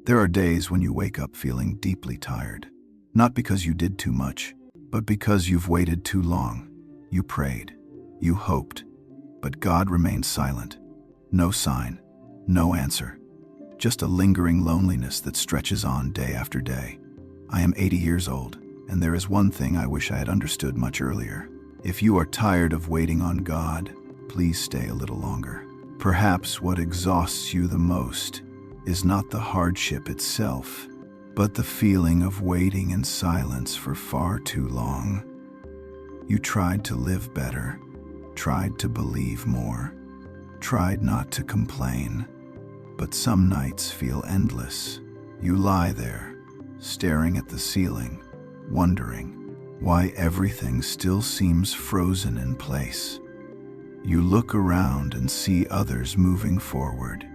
There are days when you wake up feeling deeply tired, not because you did too much, but because you've waited too long. You prayed, you hoped, but God remained silent. No sign, no answer, just a lingering loneliness that stretches on day after day. I am 80 years old, and there is one thing I wish I had understood much earlier. If you are tired of waiting on God, please stay a little longer. Perhaps what exhausts you the most is not the hardship itself, but the feeling of waiting in silence for far too long. You tried to live better, tried to believe more, tried not to complain, but some nights feel endless. You lie there, staring at the ceiling, wondering why everything still seems frozen in place. You look around and see others moving forward.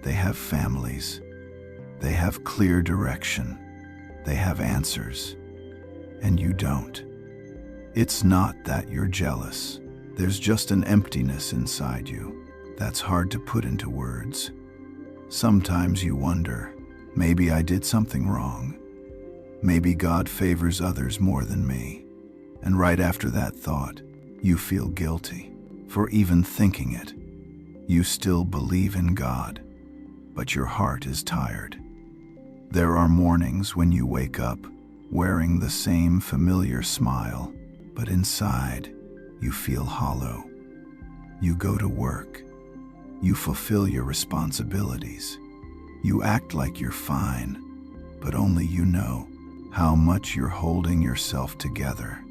They have families, they have clear direction, they have answers, and you don't. It's not that you're jealous. There's just an emptiness inside you that's hard to put into words. Sometimes you wonder, maybe I did something wrong. Maybe God favors others more than me. And right after that thought, you feel guilty for even thinking it. You still believe in God, but your heart is tired. There are mornings when you wake up wearing the same familiar smile, but inside you feel hollow. You go to work. You fulfill your responsibilities. You act like you're fine, but only you know how much you're holding yourself together.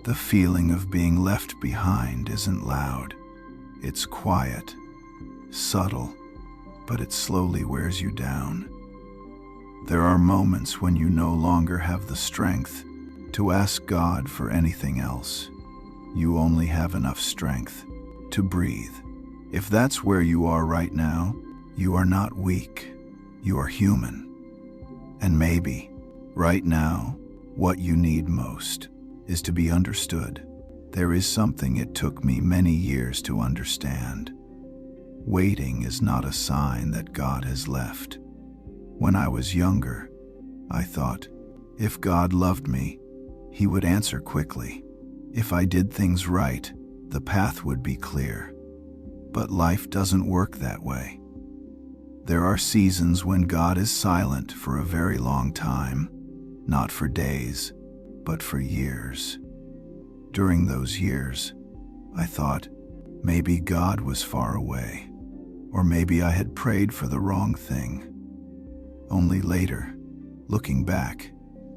The feeling of being left behind isn't loud. It's quiet, subtle, but it slowly wears you down. There are moments when you no longer have the strength to ask God for anything else. You only have enough strength to breathe. If that's where you are right now, you are not weak. You are human. And maybe, right now, what you need most is to be understood. There is something it took me many years to understand. Waiting is not a sign that God has left. When I was younger, I thought, if God loved me, He would answer quickly. If I did things right, the path would be clear. But life doesn't work that way. There are seasons when God is silent for a very long time, not for days, but for years. During those years, I thought, maybe God was far away, or maybe I had prayed for the wrong thing. Only later, looking back,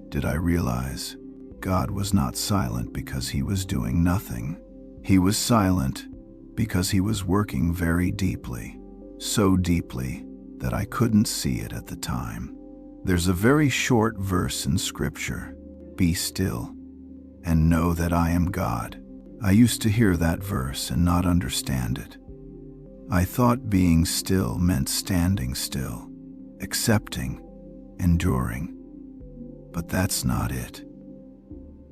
did I realize God was not silent because He was doing nothing. He was silent because He was working very deeply, so deeply that I couldn't see it at the time. There's a very short verse in Scripture, "Be still and know that I am God." I used to hear that verse and not understand it. I thought being still meant standing still, accepting, enduring. But that's not it.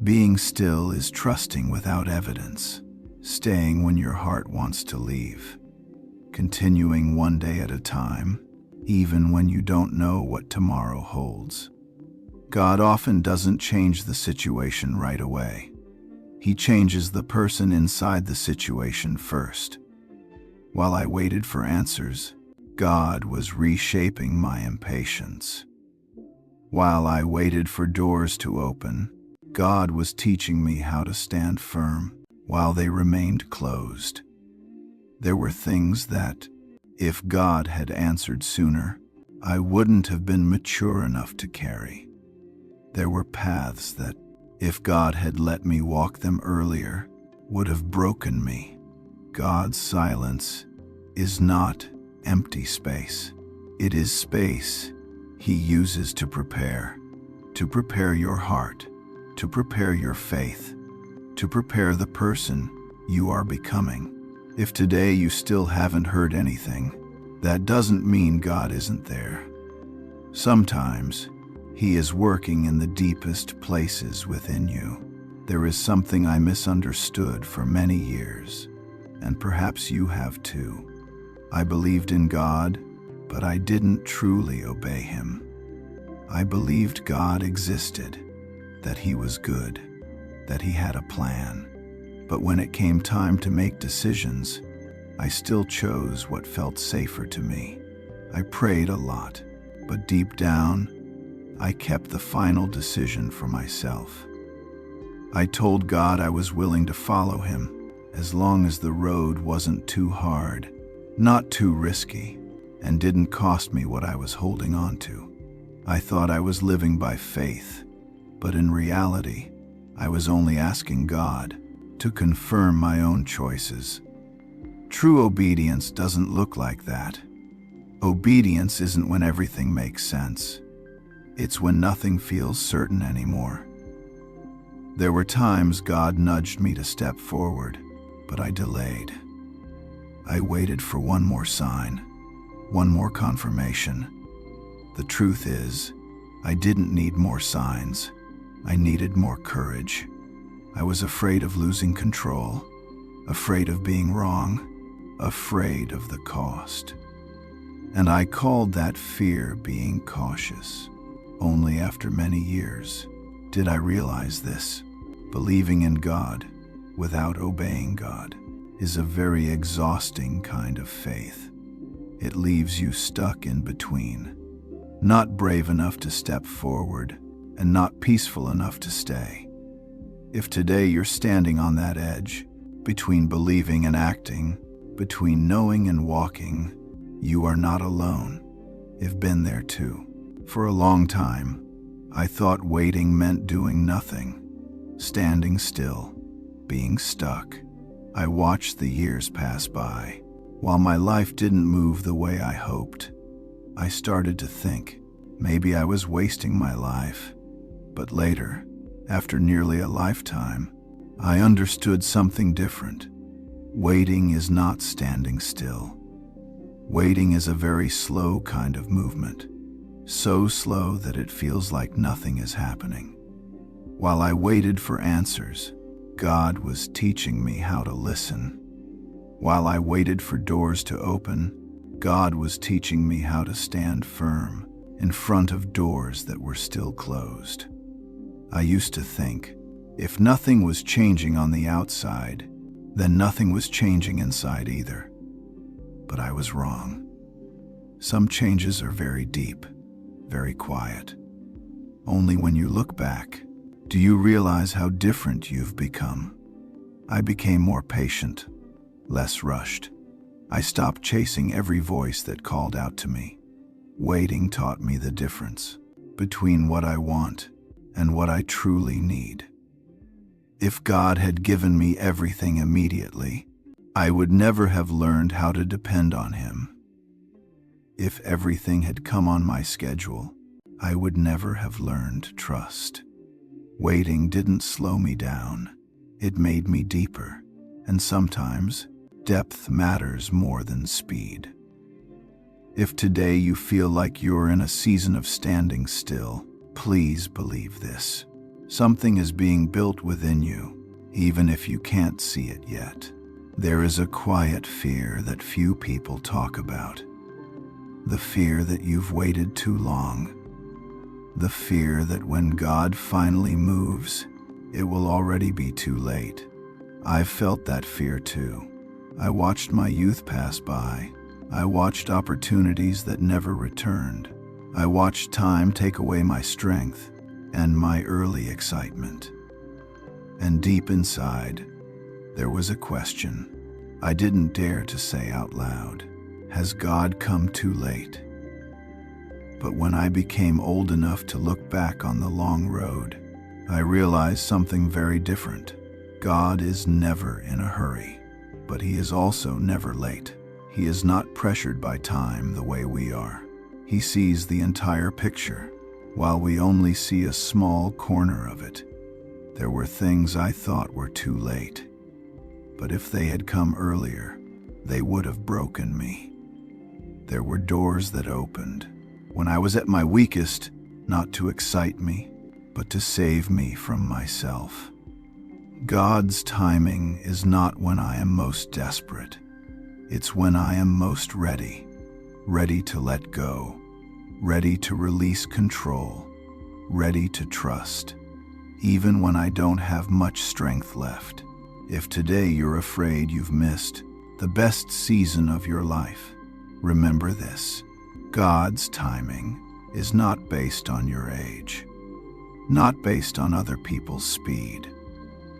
Being still is trusting without evidence, staying when your heart wants to leave, continuing one day at a time, even when you don't know what tomorrow holds. God often doesn't change the situation right away. He changes the person inside the situation first. While I waited for answers, God was reshaping my impatience. While I waited for doors to open, God was teaching me how to stand firm while they remained closed. There were things that, if God had answered sooner, I wouldn't have been mature enough to carry. There were paths that, if God had let me walk them earlier, would have broken me. God's silence is not empty space. It is space He uses to prepare your heart, to prepare your faith, to prepare the person you are becoming. If today you still haven't heard anything, that doesn't mean God isn't there. Sometimes He is working in the deepest places within you. There is something I misunderstood for many years, and perhaps you have too. I believed in God, but I didn't truly obey him. I believed God existed, that he was good, that he had a plan. But when it came time to make decisions, I still chose what felt safer to me. I prayed a lot, but deep down, I kept the final decision for myself. I told God I was willing to follow him, as long as the road wasn't too hard, not too risky, and didn't cost me what I was holding on to. I thought I was living by faith, but in reality, I was only asking God to confirm my own choices. True obedience doesn't look like that. Obedience isn't when everything makes sense. It's when nothing feels certain anymore. There were times God nudged me to step forward, but I delayed. I waited for one more sign, one more confirmation. The truth is, I didn't need more signs. I needed more courage. I was afraid of losing control, afraid of being wrong, afraid of the cost. And I called that fear being cautious. Only after many years did I realize this. Believing in God without obeying God is a very exhausting kind of faith. It leaves you stuck in between, not brave enough to step forward and not peaceful enough to stay. If today you're standing on that edge, between believing and acting, between knowing and walking, you are not alone. I've been there too. For a long time, I thought waiting meant doing nothing, standing still, being stuck. I watched the years pass by. While my life didn't move the way I hoped, I started to think maybe I was wasting my life. But later, after nearly a lifetime, I understood something different. Waiting is not standing still. Waiting is a very slow kind of movement, so slow that it feels like nothing is happening. While I waited for answers, God was teaching me how to listen. While I waited for doors to open, God was teaching me how to stand firm in front of doors that were still closed. I used to think, if nothing was changing on the outside, then nothing was changing inside either. But I was wrong. Some changes are very deep, very quiet. Only when you look back, do you realize how different you've become. I became more patient, less rushed. I stopped chasing every voice that called out to me. Waiting taught me the difference between what I want and what I truly need. If God had given me everything immediately, I would never have learned how to depend on him. If everything had come on my schedule, I would never have learned trust. Waiting didn't slow me down. It made me deeper, and sometimes depth matters more than speed. If today you feel like you're in a season of standing still, please believe this. Something is being built within you, even if you can't see it yet. There is a quiet fear that few people talk about. The fear that you've waited too long. The fear that when God finally moves, it will already be too late. I've felt that fear too. I watched my youth pass by. I watched opportunities that never returned. I watched time take away my strength and my early excitement. And deep inside, there was a question I didn't dare to say out loud. Has God come too late? But when I became old enough to look back on the long road, I realized something very different. God is never in a hurry, but he is also never late. He is not pressured by time the way we are. He sees the entire picture, while we only see a small corner of it. There were things I thought were too late, but if they had come earlier, they would have broken me. There were doors that opened when I was at my weakest, not to excite me, but to save me from myself. God's timing is not when I am most desperate. It's when I am most ready. ready to let go, ready to release control, ready to trust, even when I don't have much strength left. If today you're afraid you've missed the best season of your life, remember this: God's timing is not based on your age, not based on other people's speed,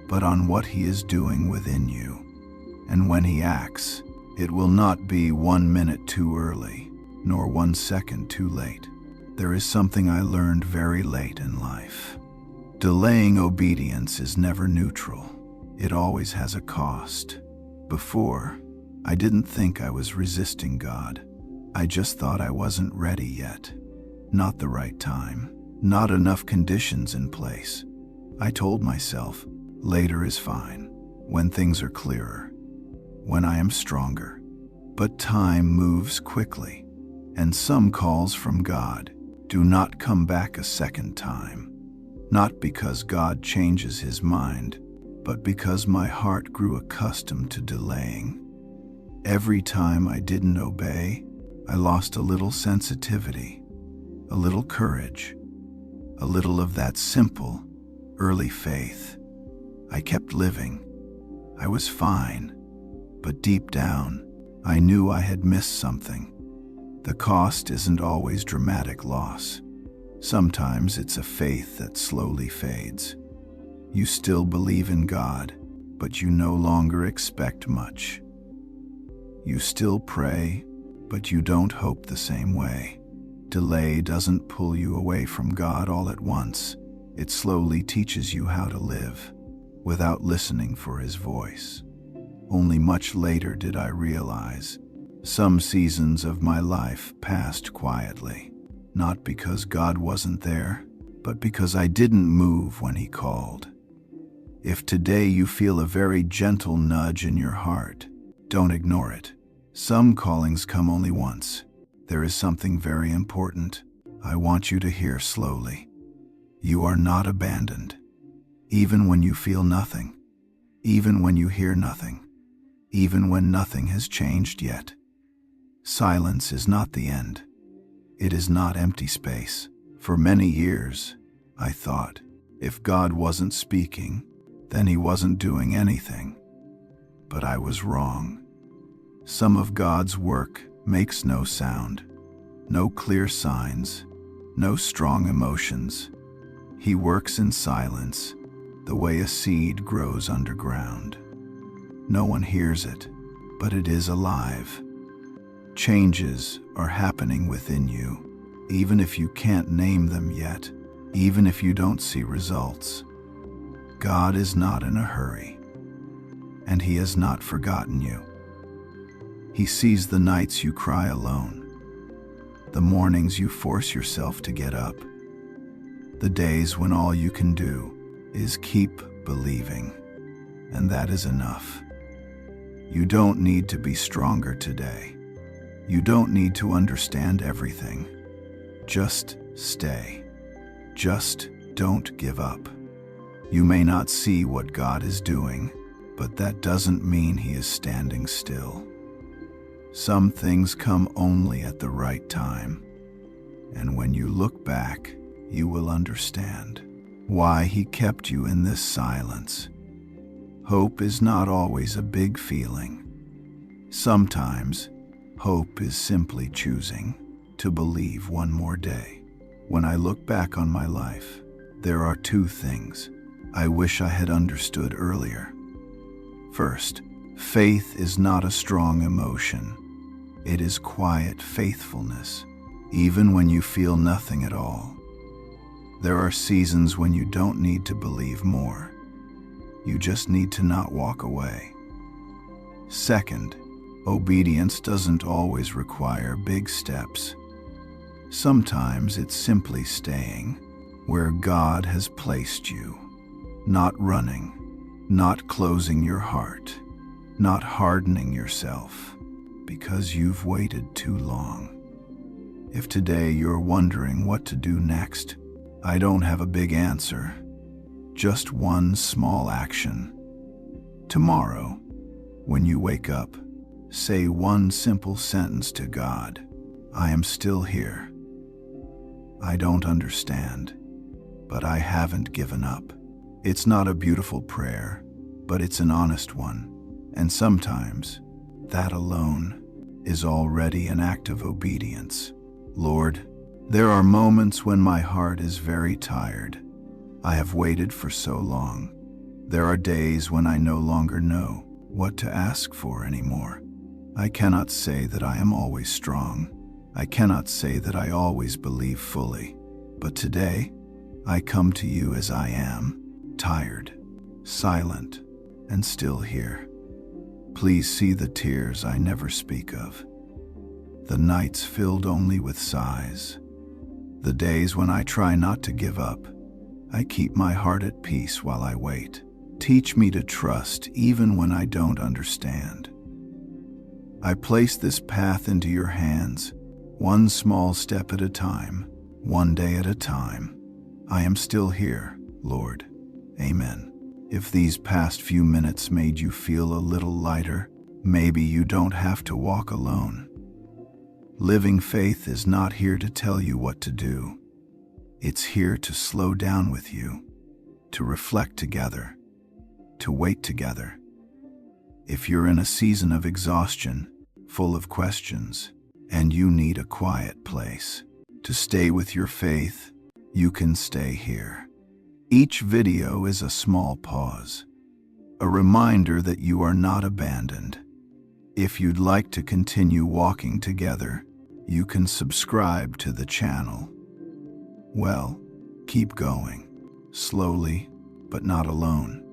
but on what He is doing within you. And when He acts, it will not be 1 minute too early, nor 1 second too late. There is something I learned very late in life. Delaying obedience is never neutral. It always has a cost. Before, I didn't think I was resisting God. I just thought I wasn't ready yet. Not the right time. Not enough conditions in place. I told myself, later is fine, when things are clearer, when I am stronger. But time moves quickly, and some calls from God do not come back a second time. Not because God changes His mind, but because my heart grew accustomed to delaying. Every time I didn't obey, I lost a little sensitivity, a little courage, a little of that simple, early faith. I kept living. I was fine, but deep down, I knew I had missed something. The cost isn't always dramatic loss. Sometimes it's a faith that slowly fades. You still believe in God, but you no longer expect much. You still pray, but you don't hope the same way. Delay doesn't pull you away from God all at once. It slowly teaches you how to live without listening for His voice. Only much later did I realize some seasons of my life passed quietly, not because God wasn't there, but because I didn't move when He called. If today you feel a very gentle nudge in your heart, don't ignore it. Some callings come only once. There is something very important I want you to hear slowly. You are not abandoned. Even when you feel nothing, even when you hear nothing, even when nothing has changed yet. Silence is not the end. It is not empty space. For many years, I thought, if God wasn't speaking, then He wasn't doing anything. But I was wrong. Some of God's work makes no sound, no clear signs, no strong emotions. He works in silence, the way a seed grows underground. No one hears it, but it is alive. Changes are happening within you, even if you can't name them yet, even if you don't see results. God is not in a hurry, and He has not forgotten you. He sees the nights you cry alone, the mornings you force yourself to get up, the days when all you can do is keep believing, and that is enough. You don't need to be stronger today. You don't need to understand everything. Just stay. Just don't give up. You may not see what God is doing, but that doesn't mean He is standing still. Some things come only at the right time, and when you look back, you will understand why He kept you in this silence. Hope is not always a big feeling. Sometimes, hope is simply choosing to believe one more day. When I look back on my life, there are two things I wish I had understood earlier. First, faith is not a strong emotion. It is quiet faithfulness, even when you feel nothing at all. There are seasons when you don't need to believe more. You just need to not walk away. Second, obedience doesn't always require big steps. Sometimes it's simply staying where God has placed you, not running, not closing your heart, not hardening yourself because you've waited too long. If today you're wondering what to do next, I don't have a big answer, just one small action. Tomorrow, when you wake up, say one simple sentence to God. I am still here. I don't understand, but I haven't given up. It's not a beautiful prayer, but it's an honest one. And sometimes, that alone is already an act of obedience. Lord, there are moments when my heart is very tired. I have waited for so long. There are days when I no longer know what to ask for anymore. I cannot say that I am always strong. I cannot say that I always believe fully. But today, I come to you as I am, tired, silent, and still here. Please see the tears I never speak of, the nights filled only with sighs, the days when I try not to give up. I keep my heart at peace while I wait. Teach me to trust even when I don't understand. I place this path into your hands, one small step at a time, one day at a time. I am still here, Lord. Amen. If these past few minutes made you feel a little lighter, maybe you don't have to walk alone. Living faith is not here to tell you what to do. It's here to slow down with you, to reflect together, to wait together. If you're in a season of exhaustion, full of questions, and you need a quiet place to stay with your faith, you can stay here. Each video is a small pause, a reminder that you are not abandoned. If you'd like to continue walking together, you can subscribe to the channel. Well, keep going, slowly, but not alone.